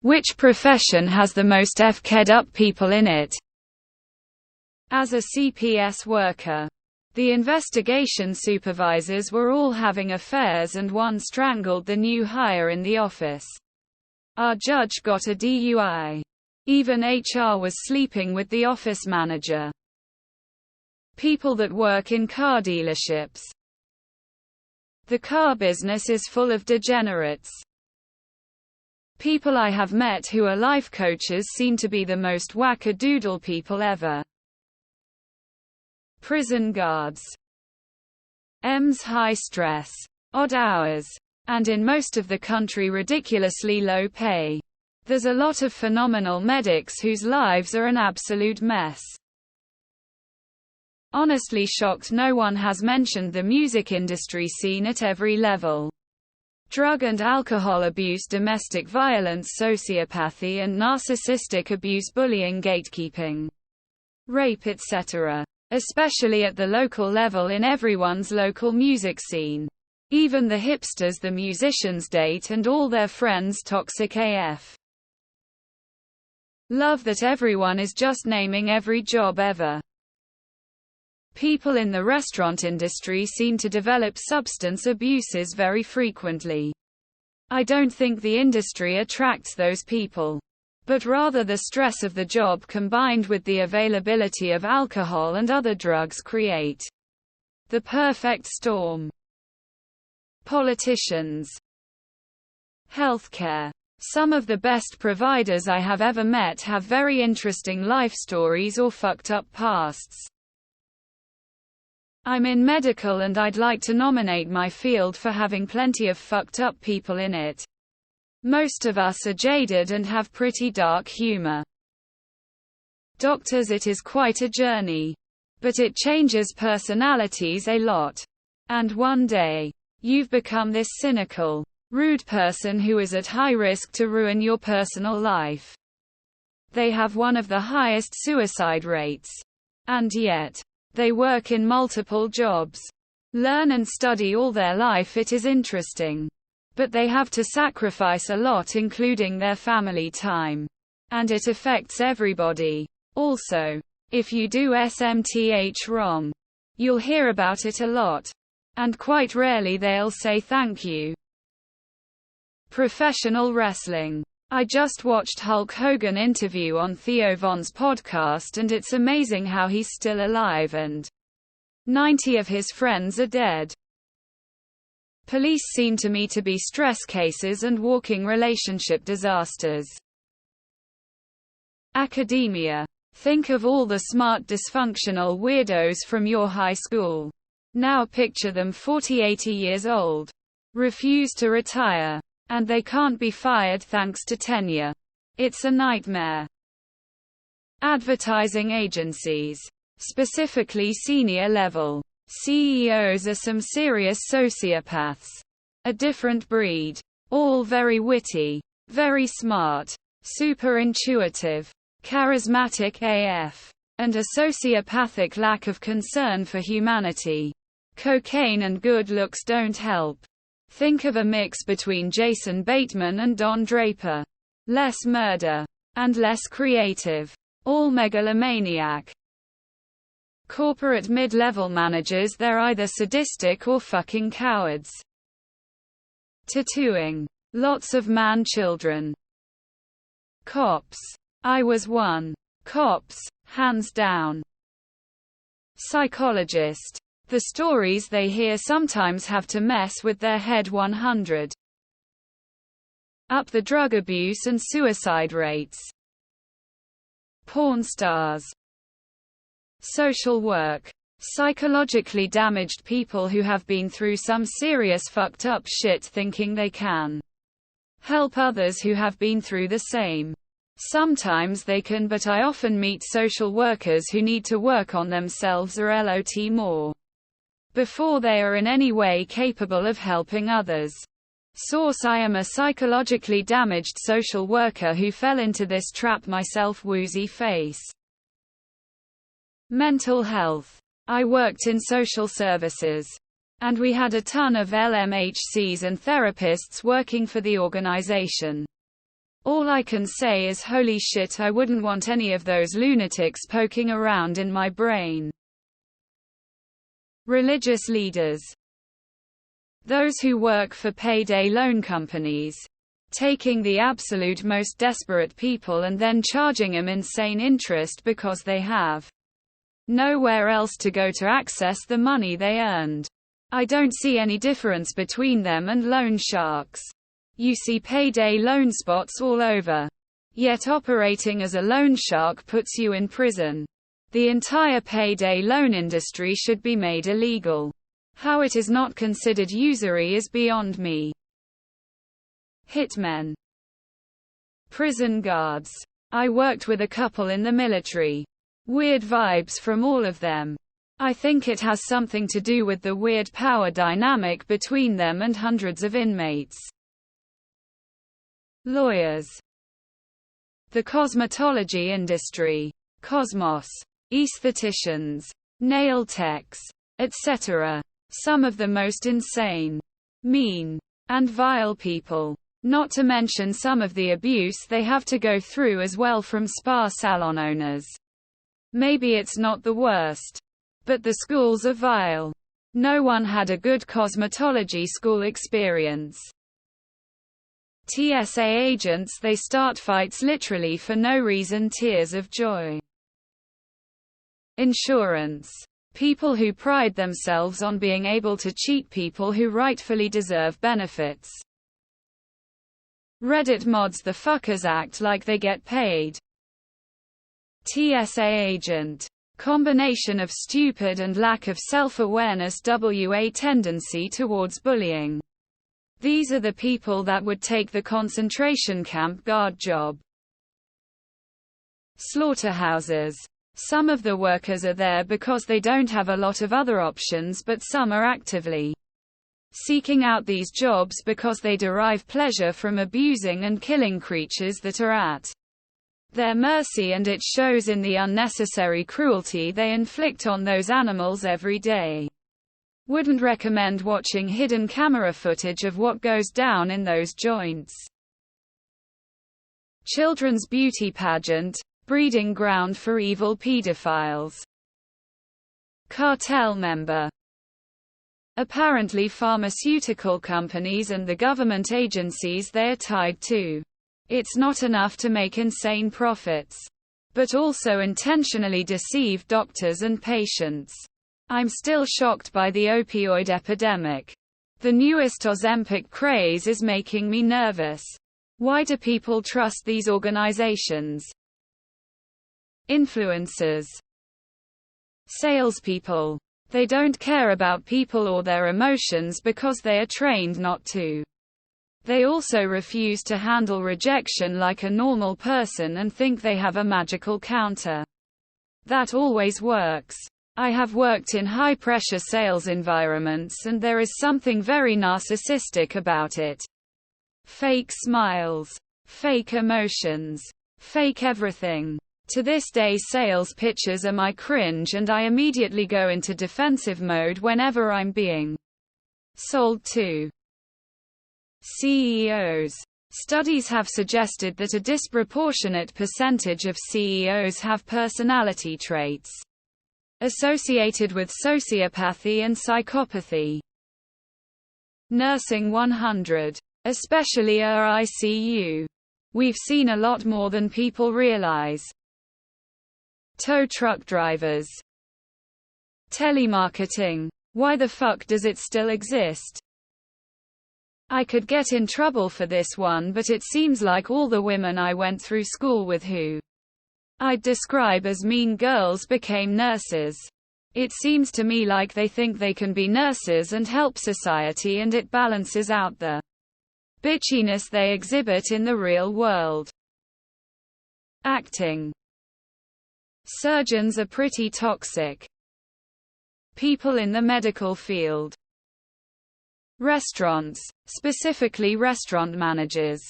Which profession has the most fked up people in it? As a CPS worker, the investigation supervisors were all having affairs and one strangled the new hire in the office. Our judge got a DUI. Even HR was sleeping with the office manager. People that work in car dealerships. The car business is full of degenerates. People I have met who are life coaches seem to be the most wackadoodle people ever. Prison guards. M's high stress, odd hours, and in most of the country ridiculously low pay. There's a lot of phenomenal medics whose lives are an absolute mess. Honestly shocked no one has mentioned the music industry scene at every level. Drug and alcohol abuse, domestic violence, sociopathy and narcissistic abuse, bullying, gatekeeping, rape, etc. Especially at the local level in everyone's local music scene. Even the hipsters the musicians date and all their friends toxic AF. Love that everyone is just naming every job ever. People in the restaurant industry seem to develop substance abuses very frequently. I don't think the industry attracts those people, but rather the stress of the job combined with the availability of alcohol and other drugs create the perfect storm. Politicians. Healthcare. Some of the best providers I have ever met have very interesting life stories or fucked up pasts. I'm in medical and I'd like to nominate my field for having plenty of fucked up people in it. Most of us are jaded and have pretty dark humor. Doctors, it is quite a journey. But it changes personalities a lot. And one day, you've become this cynical, rude person who is at high risk to ruin your personal life. They have one of the highest suicide rates. And yet, they work in multiple jobs. Learn and study all their life. It is interesting. But they have to sacrifice a lot, including their family time. And it affects everybody. Also, if you do SMTH wrong, you'll hear about it a lot. And quite rarely they'll say thank you. Professional wrestling. I just watched Hulk Hogan interview on Theo Von's podcast and it's amazing how he's still alive and 90 of his friends are dead. Police seem to me to be stress cases and walking relationship disasters. Academia. Think of all the smart dysfunctional weirdos from your high school. Now picture them 40-80 years old. Refuse to retire. And they can't be fired thanks to tenure. It's a nightmare. Advertising agencies. Specifically senior level. CEOs are some serious sociopaths. A different breed. All very witty. Very smart. Super intuitive. Charismatic AF. And a sociopathic lack of concern for humanity. Cocaine and good looks don't help. Think of a mix between Jason Bateman and Don Draper. Less murder. And less creative. All megalomaniac. Corporate mid-level managers, they're either sadistic or fucking cowards. Tattooing. Lots of man-children. Cops. I was one. Cops, hands down. Psychologist. The stories they hear sometimes have to mess with their head 100. Up the drug abuse and suicide rates. Porn stars. Social work. Psychologically damaged people who have been through some serious fucked up shit thinking they can help others who have been through the same. Sometimes they can, but I often meet social workers who need to work on themselves or lot more before they are in any way capable of helping others. Source: I am a psychologically damaged social worker who fell into this trap myself. Woozy face. Mental health. I worked in social services. And we had a ton of LMHCs and therapists working for the organization. All I can say is holy shit, I wouldn't want any of those lunatics poking around in my brain. Religious leaders. Those who work for payday loan companies. Taking the absolute most desperate people and then charging them insane interest because they have nowhere else to go to access the money they earned. I don't see any difference between them and loan sharks. You see payday loan spots all over. Yet operating as a loan shark puts you in prison. The entire payday loan industry should be made illegal. How it is not considered usury is beyond me. Hitmen. Prison guards. I worked with a couple in the military. Weird vibes from all of them. I think it has something to do with the weird power dynamic between them and hundreds of inmates. Lawyers. The cosmetology industry. Cosmos. Aestheticians. Nail techs. Etc. Some of the most insane, mean, and vile people. Not to mention some of the abuse they have to go through as well from spa salon owners. Maybe it's not the worst. But the schools are vile. No one had a good cosmetology school experience. TSA agents, they start fights literally for no reason, tears of joy. Insurance. People who pride themselves on being able to cheat people who rightfully deserve benefits. Reddit mods, the fuckers act like they get paid. TSA agent. Combination of stupid and lack of self-awareness, WA tendency towards bullying. These are the people that would take the concentration camp guard job. Slaughterhouses. Some of the workers are there because they don't have a lot of other options, but some are actively seeking out these jobs because they derive pleasure from abusing and killing creatures that are at their mercy, and it shows in the unnecessary cruelty they inflict on those animals every day. Wouldn't recommend watching hidden camera footage of what goes down in those joints. Children's beauty pageant. Breeding ground for evil pedophiles. Cartel member. Apparently pharmaceutical companies and the government agencies they are tied to. It's not enough to make insane profits, but also intentionally deceive doctors and patients. I'm still shocked by the opioid epidemic. The newest Ozempic craze is making me nervous. Why do people trust these organizations? Influencers. Salespeople. They don't care about people or their emotions because they are trained not to. They also refuse to handle rejection like a normal person and think they have a magical counter that always works. I have worked in high-pressure sales environments and there is something very narcissistic about it. Fake smiles. Fake emotions. Fake everything. To this day, sales pitches are my cringe, and I immediately go into defensive mode whenever I'm being sold to. CEOs. Studies have suggested that a disproportionate percentage of CEOs have personality traits associated with sociopathy and psychopathy. Nursing 100. Especially ICU. We've seen a lot more than people realize. Tow truck drivers. Telemarketing. Why the fuck does it still exist? I could get in trouble for this one, but it seems like all the women I went through school with who I'd describe as mean girls became nurses. It seems to me like they think they can be nurses and help society, and it balances out the bitchiness they exhibit in the real world. Acting. Surgeons are pretty toxic. People in the medical field. Restaurants, specifically restaurant managers.